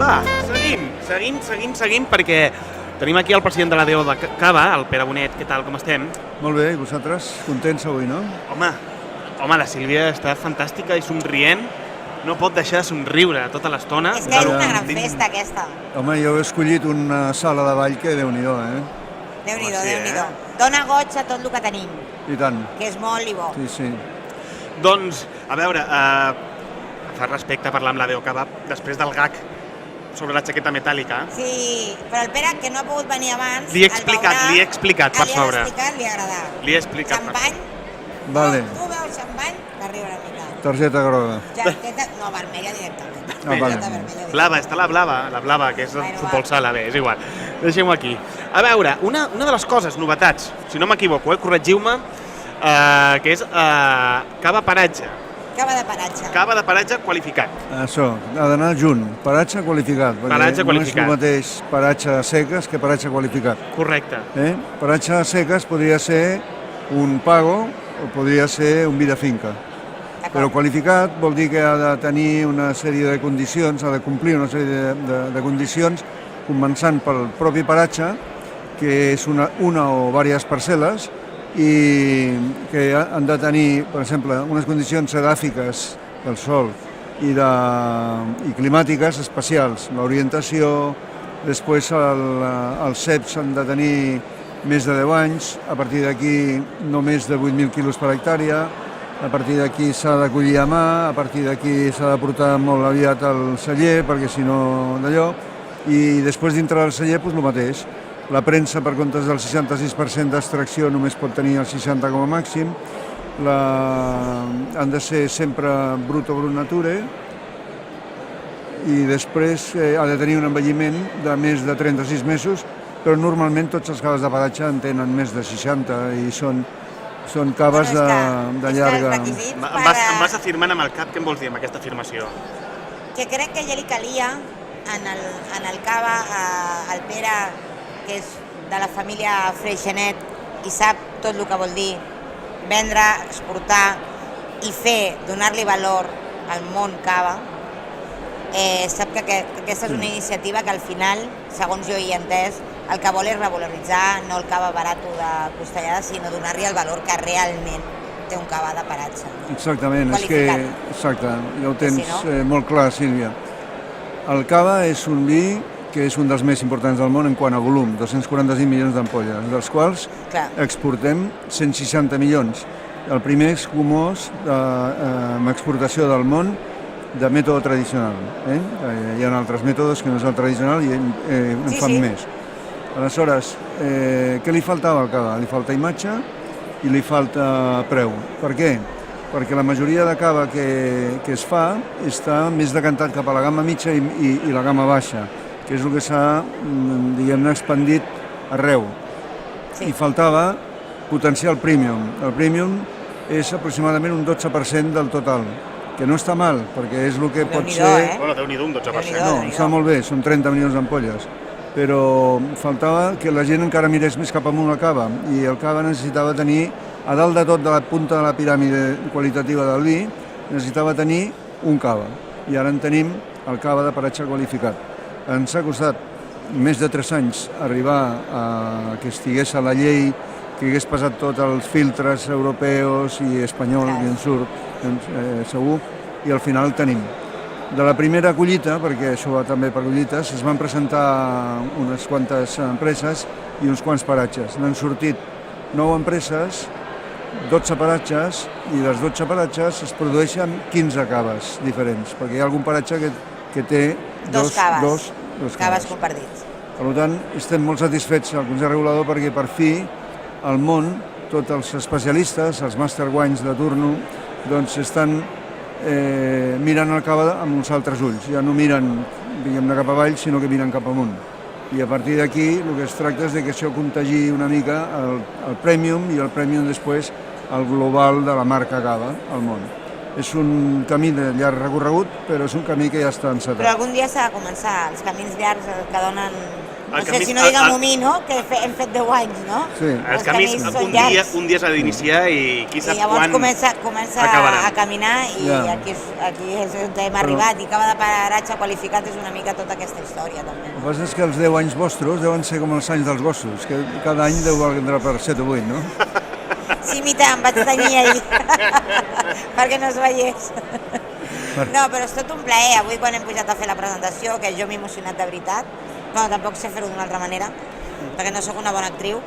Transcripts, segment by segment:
Va, seguim, perquè tenim aquí el president de la DO de Cava, el Pere Bonet. Què tal, com estem? Molt bé, i vosaltres? Contents avui, no? Home, la Sílvia està fantàstica i somrient. No pot deixar de somriure tota l'estona. És que és una gran festa, aquesta. Home, jo he escollit una sala de ball que Déu-n'hi-do, Déu-n'hi-do, Déu-n'hi-do. Dóna goig a tot el que tenim, I tant. que és molt i bo. Sí. Doncs, a veure, fa respecte a parlar amb la DO Cava després del gag sobre la jaqueta metàl·lica. Sí, però el Pere, que no ha pogut venir abans... Li he explicat, per sobre. Li ha agradat. Li he explicat. Xampany? Vale. Tu veus xampany? T'arriba una mica. Targeta groga. Jaqueta... No, vermella directament. Vale. Blava, està la blava, que és el futbol sala, bé, és igual. Deixem-ho aquí. A veure, una de les coses, novetats, si no m'equivoco, corregiu-me, que és Cava Paratge. Cava de paratge. Cava de paratge qualificat. Això, ha d'anar junt. Paratge qualificat. Paratge qualificat. No és el mateix paratge seques que paratge qualificat. Correcte. Paratge seques podria ser un pago o podria ser un vi de finca. Però qualificat vol dir que ha de tenir una sèrie de condicions, ha de complir una sèrie de condicions, començant pel propi paratge, que és una o diverses parcel·les, i que han de tenir, per exemple, unes condicions edàfiques del sòl i climàtiques especials. L'orientació, després els ceps han de tenir més de 10 anys, a partir d'aquí no més de 8.000 quilos per hectàrea, a partir d'aquí s'ha de collir a mà, a partir d'aquí s'ha de portar molt aviat al celler, perquè si no d'allò, i després dintre del celler el mateix. La premsa, per comptes del 66% d'extracció, només pot tenir el 60% com a màxim. Han de ser sempre brut o brut nature, i després ha de tenir un envelliment de més de 36 mesos, però normalment tots els caves de paratge en tenen més de 60 i són caves de llarga... Em vas afirmant amb el cap, què em vols dir amb aquesta afirmació? Que crec que ja li calia en el cava al Pere, que és de la família Freixenet i sap tot el que vol dir vendre, exportar i donar-li valor al món cava. Sap que aquesta és una iniciativa que al final, segons jo hi he entès, el que vol és revaloritzar no el cava barat de Costellada, sinó donar-li el valor que realment té un cava de paratge. Exactament, exacte, ja ho tens molt clar, Sílvia. El cava és un vi que és un dels més importants del món en quant a volum, 245 milions d'ampolles, dels quals exportem 160 milions. El primer escumós amb exportació del món de mètode tradicional. Hi ha altres mètodes que no és el tradicional i en fan més. Aleshores, què li faltava al cava? Li falta imatge i li falta preu. Per què? Perquè la majoria de cava que es fa està més decantat cap a la gamma mitja i la gamma baixa, que és el que s'ha, diguem-ne, expandit arreu. I faltava potenciar el premium. El premium és aproximadament un 12% del total, que no està mal, perquè és el que pot ser... Bueno, Déu-n'hi-do, un 12%. No, està molt bé, són 30 milions d'ampolles, però faltava que la gent encara mirés més cap amunt el cava, i el cava necessitava tenir, a dalt de tot de la punta de la piràmide qualitativa del vi, necessitava tenir un cava, i ara en tenim el cava de paratge qualificat. Ens ha costat més de 3 anys arribar a que estigués a la llei, que hagués passat tots els filtres europeus i espanyols, i en surt segur, i al final el tenim. De la primera collita, perquè això va també per collites, es van presentar unes quantes empreses i uns quants paratges. N'han sortit 9 empreses, 12 paratges, i dels 12 paratges es produeixen 15 caves diferents, perquè hi ha algun paratge que té dos caves compartits. Per tant, estem molt satisfets al Consell Regulador perquè per fi al món tots els especialistes, els master wines de turno, doncs estan mirant el cava amb uns altres ulls. Ja no miren cap avall, sinó que miren cap amunt. I a partir d'aquí el que es tracta és que això contagi una mica el premium i el premium després el global de la marca cava al món. És un camí de llarg recorregut, però és un camí que ja està encetat. Però algun dia s'ha de començar. Els camins llargs que donen No sé si no digue momí, no? Que hem fet 10 anys, no? Sí. Els camis són llargs. un dia s'ha d'iniciar i qui sap I llavors quan comença acabarà. a caminar i Ja. aquí és on hem arribat i cava de paratge qualificat és una mica tota aquesta història també. El que passa és que els 10 anys vostres deuen ser com els anys dels gossos, que cada any deu valdre per 7 o 8, no? Sí, mita, em vaig tenyir ahir perquè no es veiés. No, però és tot un plaer. Avui quan hem pujat a fer la presentació, que jo m'he emocionat de veritat, bueno, tampoc sé fer-ho d'una altra manera, perquè no sóc una bona actriu,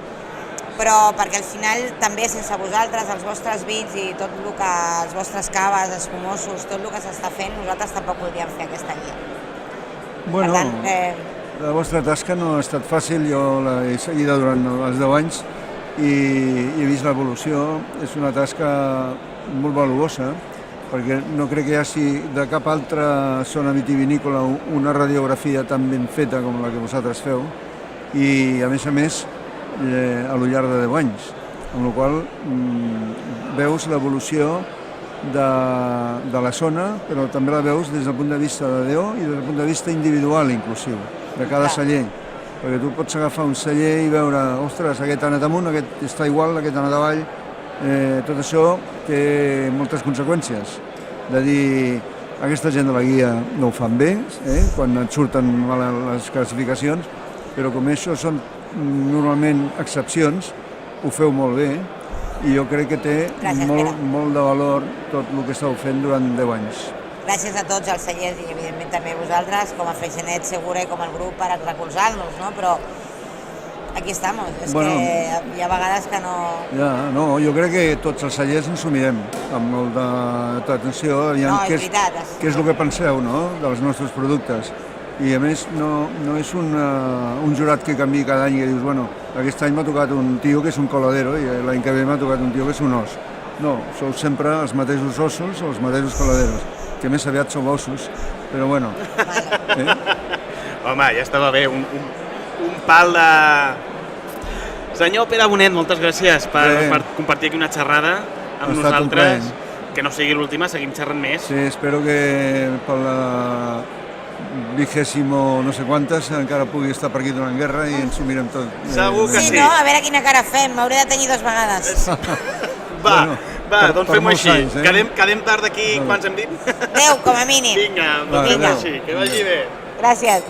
però perquè al final també sense vosaltres, els vostres vins i tot el que, els vostres caves, espumosos, tot el que s'està fent, nosaltres tampoc podríem fer aquesta guia. Bueno, Per tant, la vostra tasca no ha estat fàcil, jo l'he seguida durant els 10 anys i he vist l'evolució. És una tasca molt valuosa, perquè no crec que hi hagi de cap altra zona vitivinícola una radiografia tan ben feta com la que vosaltres feu i, a més, a lo llarg de 10 anys, amb la qual veus l'evolució de la zona, però també la veus des del punt de vista de Déu i des del punt de vista individual, inclusiu, de cada celler. Perquè tu pots agafar un celler i veure, ostres, aquest ha anat amunt, aquest està igual, aquest ha anat avall. Tot això té moltes conseqüències. De dir, aquesta gent de la guia no ho fan bé, quan et surten les classificacions, però com això són normalment excepcions, ho feu molt bé i jo crec que té molt de valor tot el que esteu fent durant 10 anys. gràcies a tots els cellers i evidentment també a vosaltres, com a Freixenet Segura i com a grup per recolzar-nos, no? Però aquí estamos, és que hi ha vegades que no... Ja, no, jo crec que tots els cellers ens ho mirem amb molta atenció, aviam què és el que penseu, no?, dels nostres productes. I a més no és un jurat que canvia cada any i dius, bueno, aquest any m'ha tocat un tio que és un coladero i l'any que ve m'ha tocat un tio que és un os. No, sou sempre els mateixos ossos o els mateixos coladeros, que més aviat sou ossos, però bueno. Home, ja estava bé, un pal de... Senyor Pere Bonet, moltes gràcies per compartir aquí una xerrada amb nosaltres. Que no sigui l'última, seguim xerrant més. Sí, espero que per la 20 no sé quantes encara pugui estar per aquí donant guerra i ens ho mirem tot. Segur que sí. Sí, no? A veure quina cara fem, m'hauré de tenyir 2 vegades. Va, doncs fem-ho així. Quedem tard d'aquí, quants hem dit? 10, com a mínim. Vinga, doncs així, que vagi bé. Gràcies.